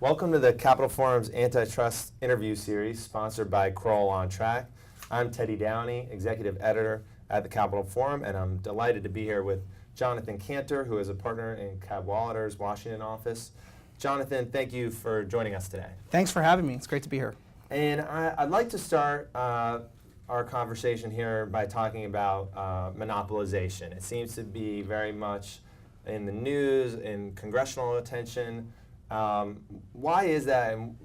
Welcome to the Capital Forum's Antitrust Interview Series, sponsored by Kroll On Track. I'm Teddy Downey, Executive Editor at the Capital Forum, and I'm delighted to be here with Jonathan Kanter, who is a partner in Cadwalader's Washington office. Jonathan, thank you for joining us today. Thanks for having me. It's great to be here. And I'd like to start our conversation here by talking about monopolization. It seems to be very much in the news, in congressional attention. Why is that? And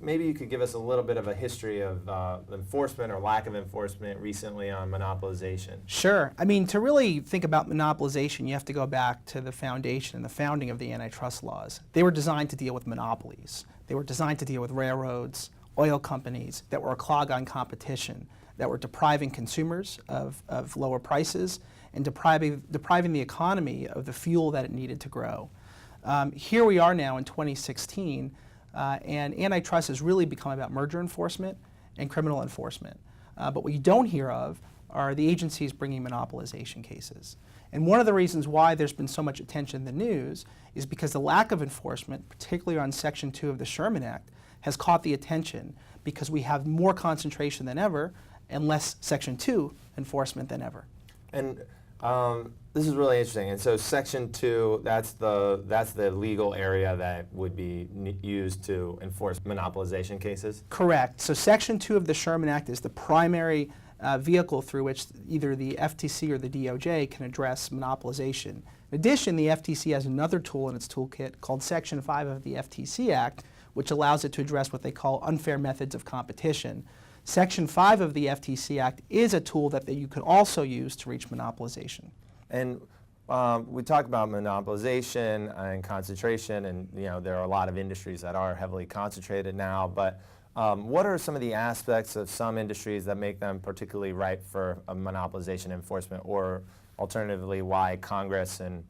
maybe you could give us a little bit of a history of enforcement or lack of enforcement recently on monopolization. Sure. I mean, to really think about monopolization, you have to go back to the foundation and the founding of the antitrust laws. They were designed to deal with monopolies. They were designed to deal with railroads, oil companies that were a clog on competition, that were depriving consumers of lower prices and depriving the economy of the fuel that it needed to grow. Here we are now in 2016, and antitrust has really become about merger enforcement and criminal enforcement. But what you don't hear of are the agencies bringing monopolization cases. And one of the reasons why there's been so much attention in the news is because the lack of enforcement, particularly on Section 2 of the Sherman Act, has caught the attention because we have more concentration than ever and less Section 2 enforcement than ever. And this is really interesting. And so Section 2, that's the legal area that would be used to enforce monopolization cases? Correct. So Section 2 of the Sherman Act is the primary vehicle through which either the FTC or the DOJ can address monopolization. In addition, the FTC has another tool in its toolkit called Section 5 of the FTC Act, which allows it to address what they call unfair methods of competition. Section 5 of the FTC Act is a tool that you can also use to reach monopolization. And we talk about monopolization and concentration, and there are a lot of industries that are heavily concentrated now, but what are some of the aspects of some industries that make them particularly ripe for a monopolization enforcement, or alternatively why Congress and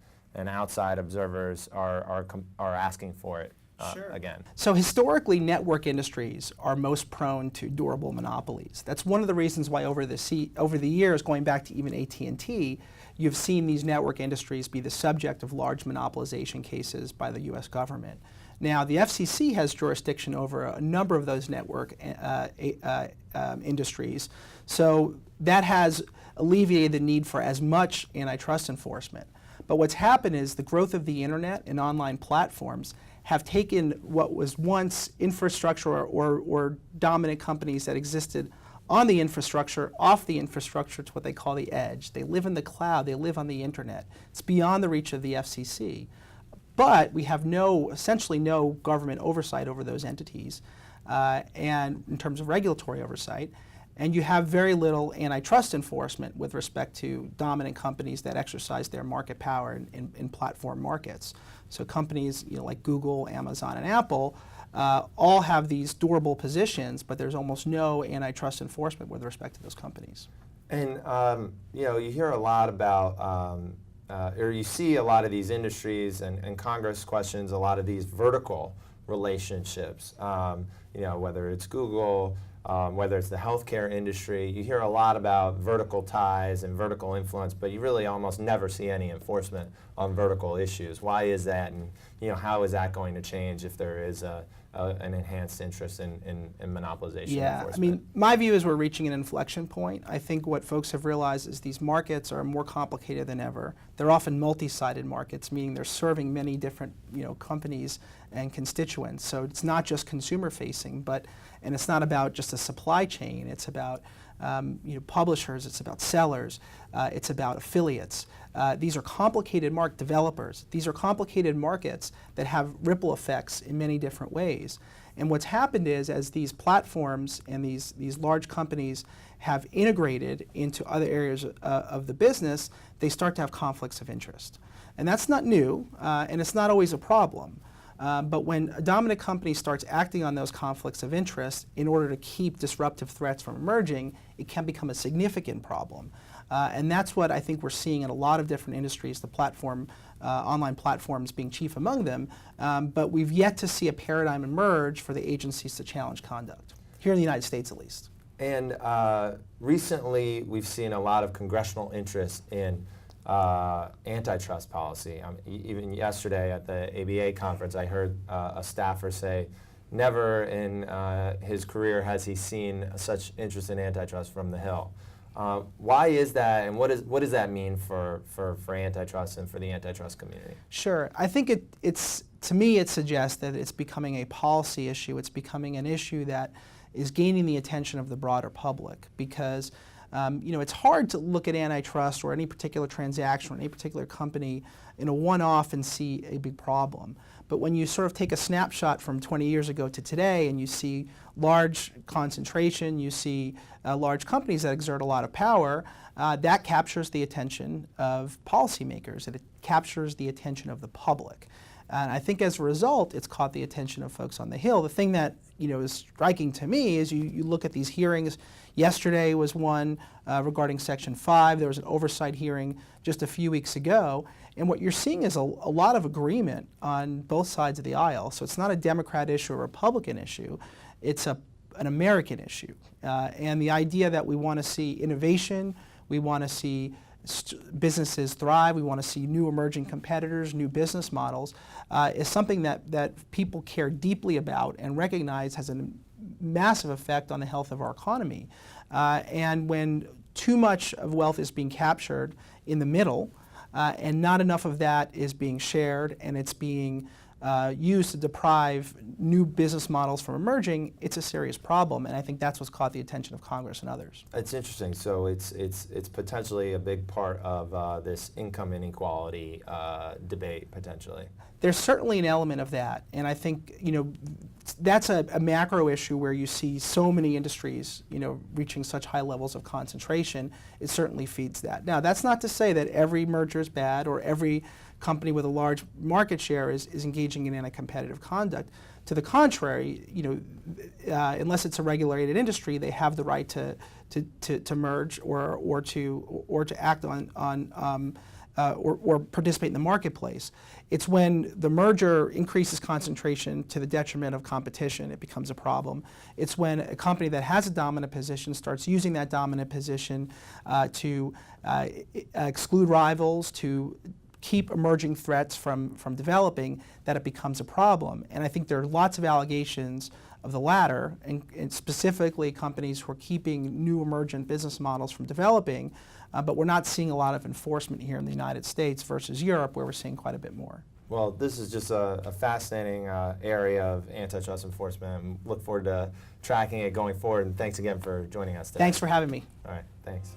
outside observers are asking for it? Sure. Again. So historically, network industries are most prone to durable monopolies. That's one of the reasons why over the years, going back to even AT&T, you've seen these network industries be the subject of large monopolization cases by the U.S. government. Now, the FCC has jurisdiction over a number of those network industries, so that has alleviated the need for as much antitrust enforcement. But what's happened is the growth of the internet and online platforms have taken what was once infrastructure or dominant companies that existed on the infrastructure, off the infrastructure to what they call the edge. They live in the cloud, they live on the internet. It's beyond the reach of the FCC. But we have essentially no government oversight over those entities, and in terms of regulatory oversight. And you have very little antitrust enforcement with respect to dominant companies that exercise their market power in platform markets. So companies like Google, Amazon, and Apple all have these durable positions, but there's almost no antitrust enforcement with respect to those companies. And you hear a lot about, or you see a lot of these industries, and Congress questions a lot of these vertical relationships. Whether it's Google, whether it's the healthcare industry, you hear a lot about vertical ties and vertical influence, but you really almost never see any enforcement on vertical issues. Why is that, and how is that going to change if there is an enhanced interest in monopolization enforcement? I mean, my view is we're reaching an inflection point. I think what folks have realized is these markets are more complicated than ever. They're often multi-sided markets, meaning they're serving many different companies and constituents. So it's not just consumer facing, and it's not about just a supply chain. It's about publishers, it's about sellers, it's about affiliates. These are complicated developers. These are complicated markets that have ripple effects in many different ways. And what's happened is, as these platforms and these large companies have integrated into other areas of the business, they start to have conflicts of interest. And that's not new, and it's not always a problem. But when a dominant company starts acting on those conflicts of interest in order to keep disruptive threats from emerging, it can become a significant problem. And that's what I think we're seeing in a lot of different industries, the online platforms being chief among them. But we've yet to see a paradigm emerge for the agencies to challenge conduct, here in the United States at least. And recently we've seen a lot of congressional interest in antitrust policy. Even yesterday at the ABA conference, I heard a staffer say, never in his career has he seen such interest in antitrust from the Hill. Why is that, and what does that mean for antitrust and for the antitrust community? Sure. I think to me it suggests that it's becoming a policy issue. It's becoming an issue that is gaining the attention of the broader public because it's hard to look at antitrust or any particular transaction or any particular company in a one-off and see a big problem. But when you sort of take a snapshot from 20 years ago to today and you see large concentration, you see large companies that exert a lot of power, that captures the attention of policymakers, and it captures the attention of the public. And I think as a result, it's caught the attention of folks on the Hill. The thing that is striking to me is you look at these hearings. Yesterday was one regarding Section 5. There was an oversight hearing just a few weeks ago. And what you're seeing is a lot of agreement on both sides of the aisle. So it's not a Democrat issue or a Republican issue. It's an American issue. And the idea that we want to see innovation, we want to see businesses thrive, we want to see new emerging competitors, new business models, is something that people care deeply about and recognize has a massive effect on the health of our economy. And when too much of wealth is being captured in the middle, and not enough of that is being shared, and it's being used to deprive new business models from emerging, it's a serious problem, and I think that's what's caught the attention of Congress and others. It's interesting. So it's potentially a big part of this income inequality debate, potentially. There's certainly an element of that, and I think that's a macro issue where you see so many industries reaching such high levels of concentration. It certainly feeds that. Now, that's not to say that every merger is bad or every company with a large market share is engaging in anti-competitive conduct. To the contrary, unless it's a regulated industry, they have the right to merge or to act on or participate in the marketplace. It's when the merger increases concentration to the detriment of competition, it becomes a problem. It's when a company that has a dominant position starts using that dominant position to exclude rivals, to keep emerging threats from developing, that it becomes a problem. And I think there are lots of allegations of the latter, and specifically companies who are keeping new emergent business models from developing, but we're not seeing a lot of enforcement here in the United States versus Europe, where we're seeing quite a bit more. Well, this is just a fascinating area of antitrust enforcement, and look forward to tracking it going forward, and thanks again for joining us today. Thanks for having me. All right, thanks.